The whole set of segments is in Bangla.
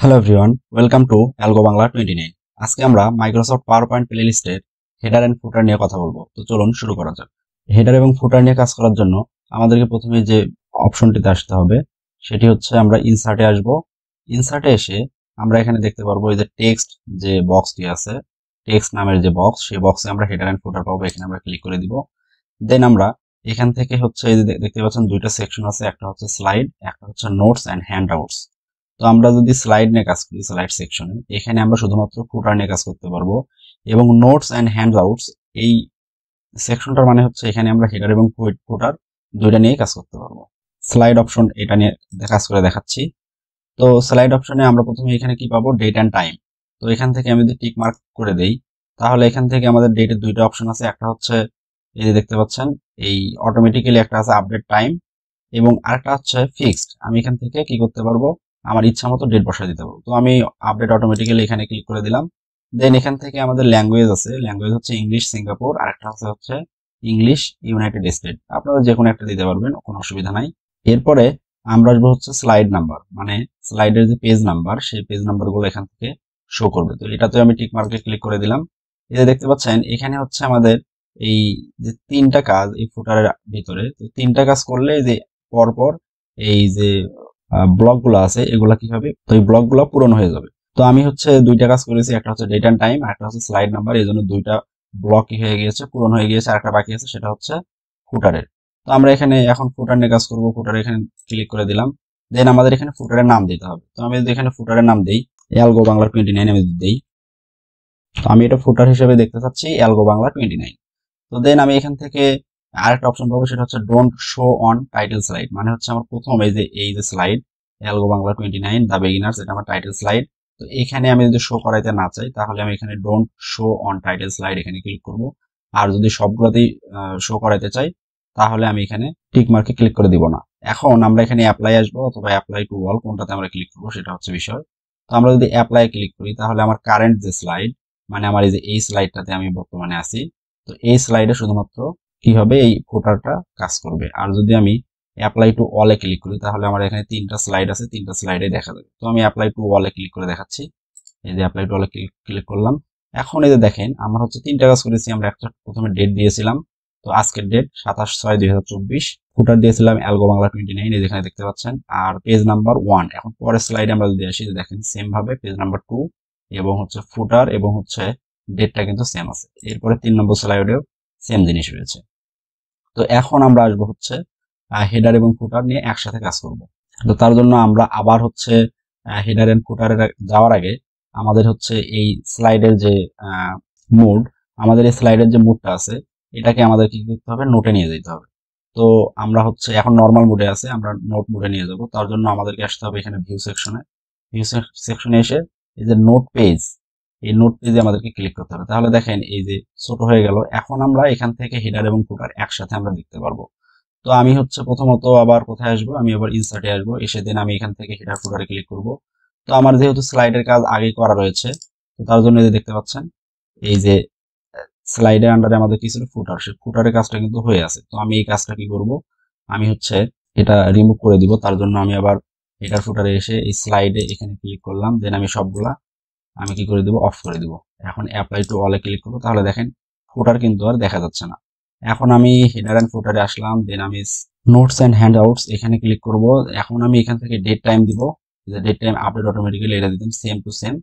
Hello everyone, welcome to Algo Bangla 29। আজকে আমরা মাইক্রোসফট পাওয়ার পয়েন্ট প্লেলিস্টের হেডার এন্ড ফুটার নিয়ে কথা বলবো। তো চলুন শুরু করা যাক। হেডার এবং ফুটার নিয়ে কাজ করার জন্য আমাদেরকে প্রথমে যে অপশনটিতে আসতে হবে সেটি হচ্ছে আমরা ইনসার্টে আসব। ইনসার্টে এসে আমরা এখানে দেখতে পারবো এই যে টেক্সট যে বক্সটি আছে, টেক্সট নামের যে বক্স, সেই বক্সে আমরা হেডার এন্ড ফুটার পাবো। এখানে আমরা ক্লিক করে দিব। দেন আমরা এখান থেকে হচ্ছে এই যে দেখতে পাচ্ছেন দুইটা সেকশন আছে, একটা হচ্ছে স্লাইড, একটা হচ্ছে নোটস অ্যান্ড হ্যান্ডআউটস। তো আমরা যদি স্লাইড নিয়ে কাজ করি, স্লাইড সেকশনে এখানে আমরা শুধুমাত্র ফুটার নিয়ে কাজ করতে পারবো, এবং নোটস অ্যান্ড হ্যান্ডআউটস এই সেকশনটার মানে হচ্ছে এখানে আমরা হেডার এবং ফুটার দুইটা নিয়ে কাজ করতে পারবো। স্লাইড অপশন এটা নিয়ে কাজ করে দেখাচ্ছি। তো স্লাইড অপশনে আমরা প্রথমে এখানে কি পাবো, ডেট অ্যান্ড টাইম। তো এখান থেকে আমি যদি টিক মার্ক করে দেই তাহলে এখান থেকে আমাদের ডেটের দুইটা অপশন আছে, একটা হচ্ছে এই যে দেখতে পাচ্ছেন এই অটোমেটিক্যালি একটা আছে আপডেট টাইম, এবং আরেকটা হচ্ছে ফিক্সড। আমি এখান থেকে কি করতে পারবো, আমার ইচ্ছা মতো ডেট বসায় দিতে পারবো। তো আমি আপডেট অটোমেটিক্যালি এখানে ক্লিক করে দিলাম। দেন এখান থেকে আমাদের ল্যাঙ্গুয়েজ আছে, ল্যাঙ্গুয়েজ হচ্ছে ইংলিশ সিঙ্গাপুর, আর একটা হচ্ছে ইংলিশ ইউনাইটেড স্টেট। আপনারা যে কোনো একটা দিতে পারবেন, কোনো অসুবিধা নাই। এরপরে আমরা আসবো হচ্ছে স্লাইড নাম্বার, মানে স্লাইডের যে পেজ নাম্বার, সেই পেজ নাম্বার গুলো এখান থেকে শো করবে। তো এটাতে আমি টিক মার্কে ক্লিক করে দিলাম। এই যে দেখতে পাচ্ছেন এখানে হচ্ছে আমাদের এই যে তিনটা কাজ এই ফুটারের ভিতরে, তো তিনটা কাজ করলে যে পরপর এই যে ব্লক গুলো আছে এগুলা কি হবে, তো এই ব্লক গুলো পূরণ হয়ে যাবে। তো আমি হচ্ছে দুইটা কাজ করেছি, একটা হচ্ছে ডেট অ্যান্ড টাইম, আর একটা হচ্ছে স্লাইড নাম্বার। এই জন্য দুইটা ব্লক হয়ে গিয়েছে, পূরণ হয়ে গিয়েছে। আর একটা বাকি আছে, সেটা হচ্ছে ফুটারের। তো আমরা এখানে এখন ফুটার নিয়ে কাজ করবো। ফুটারে এখানে ক্লিক করে দিলাম। দেন আমাদের এখানে ফুটারের নাম দিতে হবে। তো আমি যদি এখানে ফুটারের নাম দিই অ্যালগো বাংলা 29 আমি যদি দিই, তো আমি এটা ফুটার হিসেবে দেখতে চাচ্ছি অ্যালগো বাংলা 29। তো দেন আমি এখান থেকে আরেকটা অপশন পাবো, সেটা হচ্ছে don't show on title slide. মানে হচ্ছে আমার প্রথম এই যে slide algo Bangla 29 the beginners, এটা আমার টাইটেল স্লাইড। তো এখানে আমি যদি শো করাইতে না চাই তাহলে আমি এখানে don't show on title slide এখানে ক্লিক করব। আর যদি সবগুলোতেই শো করাইতে চাই তাহলে আমি এখানে টিক মার্কে ক্লিক করে দিব না। এখন আমরা এখানে অ্যাপ্লাই আসবো অথবা অ্যাপ্লাই টু অল, কোনটাতে আমরা ক্লিক করবো সেটা হচ্ছে বিষয়। তো আমরা যদি অ্যাপ্লাই ক্লিক করি তাহলে আমার কারেন্ট যে স্লাইড, মানে আমার এই স্লাইডটাতে আমি বর্তমানে আছি, তো এই স্লাইডে শুধুমাত্র কি হবে, এই ফুটারটা কাজ করবে। আর যদি আমি অ্যাপ্লাই টু অলে ক্লিক করি তাহলে আমার এখানে তিনটা স্লাইড আছে, তিনটা স্লাইডে দেখা যাবে। তো আমি অ্যাপ্লাই টু অলে ক্লিক করে দেখাচ্ছি। এই যে অ্যাপ্লাই টু অলে ক্লিক করলাম। এখন এই যে দেখেন আমরা হচ্ছে তিনটা কাজ করেছি। আমরা একটা প্রথমে ডেট দিয়েছিলাম, তো আজকের ডেট 27/6/2024। ফুটার দিয়েছিলাম অ্যালগো বাংলা 29, এই যেখানে দেখতে পাচ্ছেন। আর পেজ নাম্বার 1। এখন পরের স্লাইডে আমরা যদি আসি, দেখেন সেম ভাবে পেজ নাম্বার 2 এবং হচ্ছে ফুটার এবং হচ্ছে ডেটটা কিন্তু সেম আছে। এরপরে 3 নম্বর স্লাইডেও সেম জিনিস রয়েছে। তো এখন আমরা আসবো হচ্ছে হেডার এবং ফুটার নিয়ে একসাথে কাজ করব। তো তার জন্য আমরা আবার হচ্ছে হেডার এন্ড ফুটারের যাওয়ার আগে আমাদের হচ্ছে এই স্লাইডের যে মুড, আমাদের এই স্লাইডের যে মুডটা আছে এটাকে আমাদের কি করতে হবে, নোটে নিয়ে যেতে হবে। তো আমরা হচ্ছে এখন নর্মাল মুডে আছে, আমরা নোট মুডে নিয়ে যাব। তার জন্য আমাদেরকে আসতে হবে এখানে ভিউ সেকশনে। ভিউ সেকশনে এসে এই যে নোট পেজ, এই নোট পেজে আমাদেরকে ক্লিক করতে হবে। তাহলে দেখেন এই যে ছোট হয়ে গেল। এখন আমরা এখান থেকে হেডার এবং ফুটার একসাথে আমরা দেখতে পারবো। তো আমি হচ্ছে প্রথমত আবার কোথায় আসবো, আমি আবার ইনসার্টে আসবো। এসে দিন আমি এখান থেকে হেডার ফুটারে ক্লিক করব। তো আমার যেহেতু স্লাইডের কাজ আগে করা রয়েছে, তো তার জন্য এই যে দেখতে পাচ্ছেন এই যে স্লাইডের আন্ডারে আমাদের কি ছিল, ফুটার। সেই ফুটারের কাজটা কিন্তু হয়ে আছে। তো আমি এই কাজটা কি করব, আমি হচ্ছে এটা রিমুভ করে দিব। তার জন্য আমি আবার হেডার ফুটারে এসে এই স্লাইডে এখানে ক্লিক করলাম। দেন আমি সবগুলা আমি কি করে দিব, অফ করে দিব। এখন অ্যাপ্লাই টু অলে ক্লিক করবো। তাহলে দেখেন ফুটার কিন্তু আর দেখা যাচ্ছে না। এখন আমি হেডার এন্ড ফুটারে আসলাম। দেন আমি নোটস এন্ড হ্যান্ডআউটস এখানে ক্লিক করব। এখন আমি এখান থেকে ডেট টাইম দিব, ডেট টাইম আপডেট অটোমেটিক্যালি এটা দিতাম সেম টু সেম।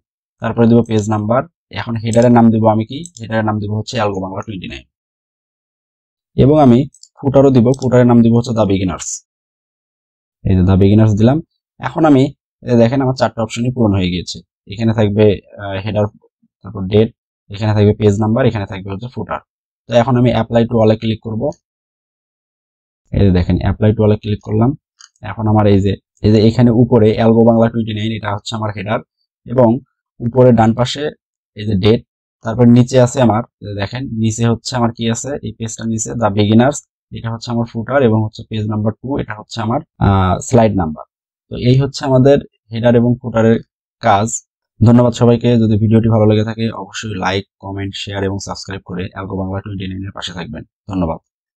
তারপরে দিব পেজ নাম্বার। এখন হেডারের নাম দিব, আমি কি হেডারের নাম দিব হচ্ছে অ্যালগো বাংলা 29, এবং আমি ফুটারও দিব। ফুটারের নাম দিব হচ্ছে দ্য বিগিনার্স। এই যে দ্য বিগিনার্স দিলাম। এখন আমি দেখেন আমার চারটা অপশনই পূরণ হয়ে গিয়েছে। এখানে থাকবে হেডার, তারপর ডেট, এখানে থাকবে পেজ নাম্বার, এখানে থাকবে হচ্ছে ফুটার। তো এখন আমি অ্যাপ্লাই টু অলে ক্লিক করব। এই যে দেখেন অ্যাপ্লাই টু অলে ক্লিক করলাম। এখন আমার এই যে এখানে উপরে অ্যালগো বাংলা 29 এটা হচ্ছে আমার হেডার, এবং উপরে ডান পাশে এই যে ডেট। তারপর নিচে আছে আমার, দেখেন নিচে হচ্ছে আমার কি আছে, এই পেজটার নিচে দ্য বিগিনার্স, এটা হচ্ছে আমার ফুটার, এবং হচ্ছে পেজ নাম্বার 2 এটা হচ্ছে আমার স্লাইড নাম্বার। তো এই হচ্ছে আমাদের হেডার এবং ফুটারের কাজ। ধন্যবাদ সবাইকে। যদি ভিডিওটি ভালো লেগে থাকে অবশ্যই লাইক, কমেন্ট, শেয়ার এবং সাবস্ক্রাইব করে অ্যালগো বাংলা 29 এর পাশে থাকবেন। ধন্যবাদ।